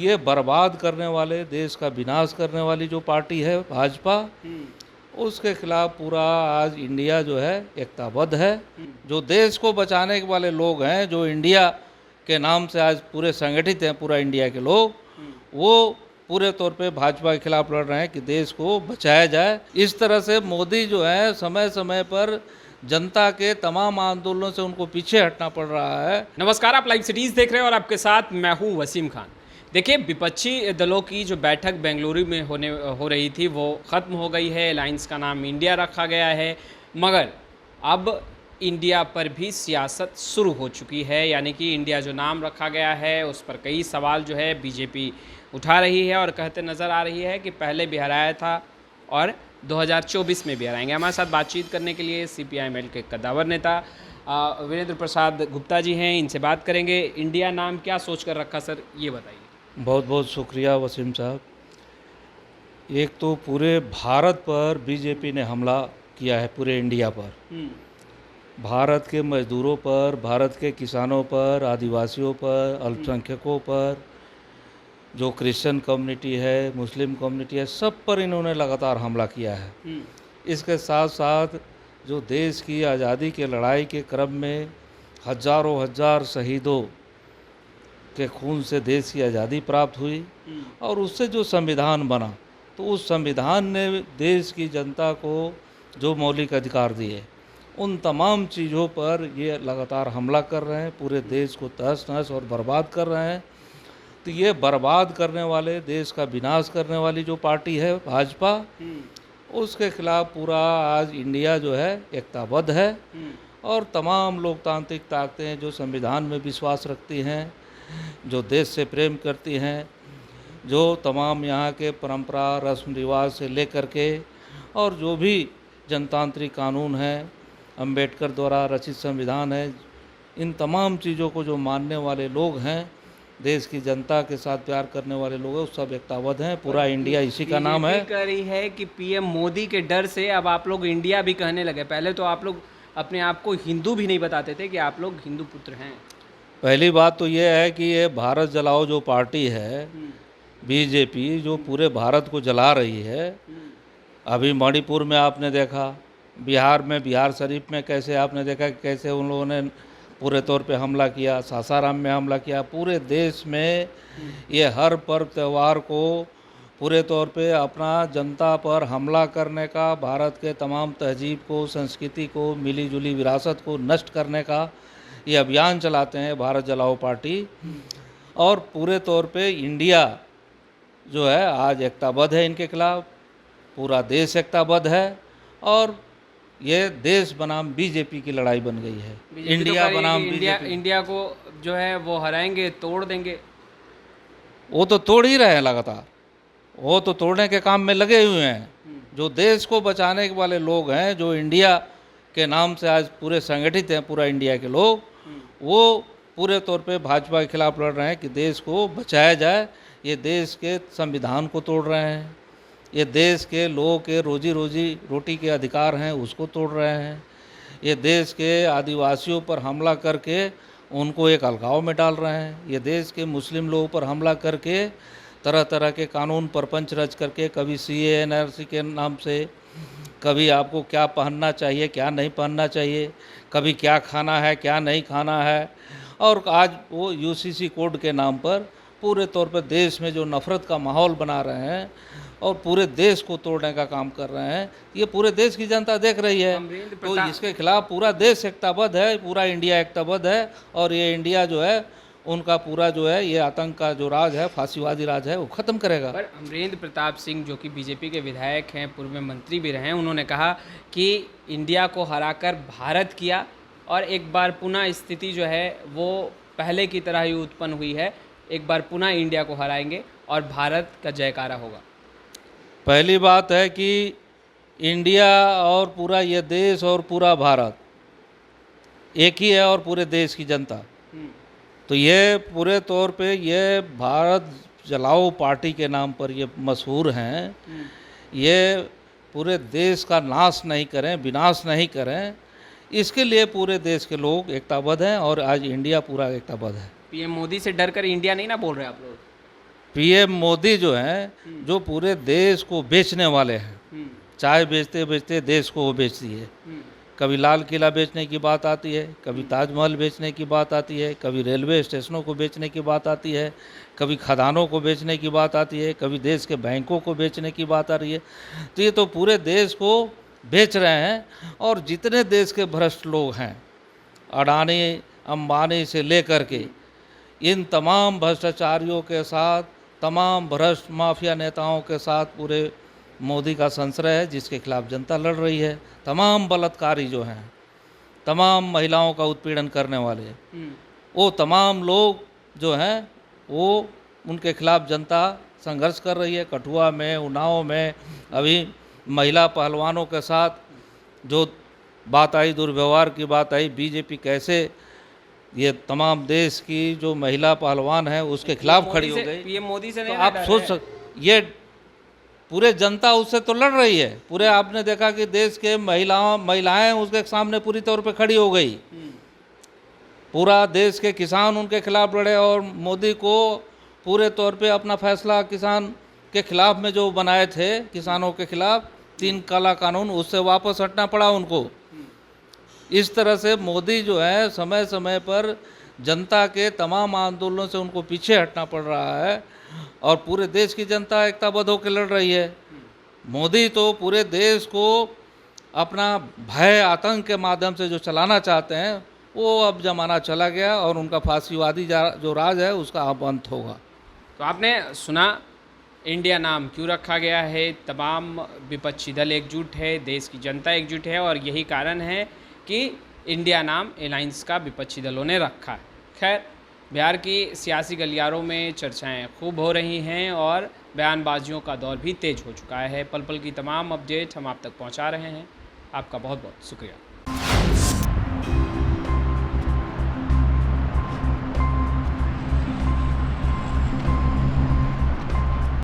ये बर्बाद करने वाले, देश का विनाश करने वाली जो पार्टी है भाजपा, उसके खिलाफ पूरा आज इंडिया जो है एकताबद्ध है। जो देश को बचाने वाले लोग हैं, जो इंडिया के नाम से आज पूरे संगठित हैं, पूरा इंडिया के लोग, वो पूरे तौर पे भाजपा के खिलाफ लड़ रहे हैं कि देश को बचाया जाए। इस तरह से मोदी जो है समय समय पर जनता के तमाम आंदोलनों से उनको पीछे हटना पड़ रहा है। नमस्कार, आप लाइव सिटीज़ देख रहे हैं और आपके साथ मैं हूं वसीम खान। देखिए, विपक्षी दलों की जो बैठक बेंगलुरु में हो रही थी वो ख़त्म हो गई है। अलायंस का नाम इंडिया रखा गया है, मगर अब इंडिया पर भी सियासत शुरू हो चुकी है। यानी कि इंडिया जो नाम रखा गया है उस पर कई सवाल जो है बीजेपी उठा रही है और कहते नज़र आ रही है कि पहले भी हराया था और 2024 में भी हराएंगे। हमारे साथ बातचीत करने के लिए CPI-ML के कद्दावर नेता वीरेंद्र प्रसाद गुप्ता जी हैं, इनसे बात करेंगे। इंडिया नाम क्या सोच कर रखा सर, ये बताइए। बहुत बहुत शुक्रिया वसीम साहब। एक तो पूरे भारत पर बीजेपी ने हमला किया है, पूरे इंडिया पर, भारत के मजदूरों पर, भारत के किसानों पर, आदिवासियों पर, अल्पसंख्यकों पर, जो क्रिश्चियन कम्युनिटी है, मुस्लिम कम्युनिटी है, सब पर इन्होंने लगातार हमला किया है। इसके साथ साथ जो देश की आज़ादी के लड़ाई के क्रम में हजारों हजार शहीदों के खून से देश की आज़ादी प्राप्त हुई और उससे जो संविधान बना, तो उस संविधान ने देश की जनता को जो मौलिक अधिकार दिए, उन तमाम चीज़ों पर ये लगातार हमला कर रहे हैं, पूरे देश को तहस नहस और बर्बाद कर रहे हैं। तो ये बर्बाद करने वाले, देश का विनाश करने वाली जो पार्टी है भाजपा, उसके खिलाफ पूरा आज इंडिया जो है एकताबद्ध है और तमाम लोकतांत्रिक ताकतें जो संविधान में विश्वास रखती हैं, जो देश से प्रेम करती हैं, जो तमाम यहाँ के परंपरा रस्म रिवाज से लेकर के और जो भी जनतांत्रिक कानून है, अंबेडकर द्वारा रचित संविधान है, इन तमाम चीज़ों को जो मानने वाले लोग हैं, देश की जनता के साथ प्यार करने वाले लोग हैं, सब एकताबद्ध हैं। पूरा इंडिया इसी का नाम है। कह रही है कि PM मोदी के डर से अब आप लोग इंडिया भी कहने लगे। पहले तो आप लोग अपने आप को हिंदू भी नहीं बताते थे कि आप लोग हिंदू पुत्र हैं। पहली बात तो ये है कि ये भारत जलाओ जो पार्टी है बीजेपी, जो पूरे भारत को जला रही है। अभी मणिपुर में आपने देखा, बिहार में, बिहार शरीफ में कैसे आपने देखा कि कैसे उन लोगों ने पूरे तौर पे हमला किया, सासाराम में हमला किया। पूरे देश में ये हर पर्व त्यौहार को पूरे तौर पे अपना जनता पर हमला करने का, भारत के तमाम तहजीब को, संस्कृति को, मिली जुली विरासत को नष्ट करने का ये अभियान चलाते हैं भारत जलाओ पार्टी। और पूरे तौर पे इंडिया जो है आज एकताबद्ध है इनके खिलाफ, पूरा देश एकताबद्ध है और ये देश बनाम बीजेपी की लड़ाई बन गई है। इंडिया बनाम इंडिया को जो है वो हराएंगे, तोड़ देंगे। वो तो तोड़ ही रहे हैं लगातार, वो तो तोड़ने के काम में लगे हुए हैं। जो देश को बचाने वाले लोग हैं, जो इंडिया के नाम से आज पूरे संगठित हैं, पूरा इंडिया के लोग, वो पूरे तौर पे भाजपा के खिलाफ लड़ रहे हैं कि देश को बचाया जाए। ये देश के संविधान को तोड़ रहे हैं, ये देश के लोगों के रोजी रोटी के अधिकार हैं उसको तोड़ रहे हैं, ये देश के आदिवासियों पर हमला करके उनको एक अलगाव में डाल रहे हैं, ये देश के मुस्लिम लोगों पर हमला करके तरह तरह के कानून परपंच रच करके, कभी CAA NRC के नाम से, कभी आपको क्या पहनना चाहिए क्या नहीं पहनना चाहिए, कभी क्या खाना है क्या नहीं खाना है, और आज वो UCC कोड के नाम पर पूरे तौर पर देश में जो नफ़रत का माहौल बना रहे हैं और पूरे देश को तोड़ने का काम कर रहे हैं। ये पूरे देश की जनता देख रही है, तो इसके खिलाफ पूरा देश एकताबद्ध है, पूरा इंडिया एकताबद्ध है और ये इंडिया जो है उनका पूरा जो है ये आतंक का जो राज है, फांसीवादी राज है, वो ख़त्म करेगा। पर अमरेंद्र प्रताप सिंह जो कि बीजेपी के विधायक हैं, पूर्व में मंत्री भी रहे हैं, उन्होंने कहा कि इंडिया को हराकर भारत किया और एक बार पुनः स्थिति जो है वो पहले की तरह ही उत्पन्न हुई है। एक बार पुनः इंडिया को हराएंगे और भारत का जयकारा होगा। पहली बात है कि इंडिया और पूरा ये देश और पूरा भारत एक ही है और पूरे देश की जनता, तो ये पूरे तौर पे ये भारत जलाओ पार्टी के नाम पर ये मशहूर हैं। ये पूरे देश का नाश नहीं करें, विनाश नहीं करें, इसके लिए पूरे देश के लोग एकताबद्ध हैं और आज इंडिया पूरा एकताबद्ध है। PM मोदी से डर कर इंडिया नहीं ना बोल रहे आप लोग? पीएम मोदी जो हैं जो पूरे देश को बेचने वाले हैं। चाय बेचते बेचते देश को वो बेच दिए। कभी लाल किला बेचने की बात आती है, कभी ताजमहल बेचने की बात आती है, कभी रेलवे स्टेशनों को बेचने की बात आती है, कभी खदानों को बेचने की बात आती है, कभी देश के बैंकों को बेचने की बात आ रही है। तो ये तो पूरे देश को बेच रहे हैं। और जितने देश के भ्रष्ट लोग हैं, अडानी अंबानी से लेकर के इन तमाम भ्रष्टाचारियों के साथ, तमाम भ्रष्ट माफिया नेताओं के साथ पूरे मोदी का संश्रय है, जिसके खिलाफ जनता लड़ रही है। तमाम बलात्कारी जो हैं, तमाम महिलाओं का उत्पीड़न करने वाले, वो तमाम लोग जो हैं वो उनके खिलाफ जनता संघर्ष कर रही है। कठुआ में, उन्नाव में अभी महिला पहलवानों के साथ जो बात आई, दुर्व्यवहार की बात आई, बीजेपी कैसे ये तमाम देश की जो महिला पहलवान है उसके खिलाफ खड़ी हो गई। पीएम मोदी से तो नहीं आप सोच ये पूरे जनता उससे तो लड़ रही है। पूरे आपने देखा कि देश के महिलाएं उसके सामने पूरी तौर पे खड़ी हो गई। पूरा देश के किसान उनके खिलाफ लड़े और मोदी को पूरे तौर पे अपना फैसला किसान के खिलाफ में जो बनाए थे, किसानों के खिलाफ 3 काला कानून, उससे वापस हटना पड़ा उनको। इस तरह से मोदी जो है समय समय पर जनता के तमाम आंदोलनों से उनको पीछे हटना पड़ रहा है और पूरे देश की जनता एकताबद्ध होकर लड़ रही है। मोदी तो पूरे देश को अपना भय, आतंक के माध्यम से जो चलाना चाहते हैं वो अब ज़माना चला गया और उनका फांसीवादी जो राज है उसका अब अंत होगा। तो आपने सुना इंडिया नाम क्यों रखा गया है। तमाम विपक्षी दल एकजुट है, देश की जनता एकजुट है और यही कारण है कि इंडिया नाम अलायंस का विपक्षी दलों ने रखा है। खैर, बिहार की सियासी गलियारों में चर्चाएं खूब हो रही हैं और बयानबाजियों का दौर भी तेज हो चुका है। पल पल की तमाम अपडेट हम आप तक पहुंचा रहे हैं। आपका बहुत बहुत शुक्रिया।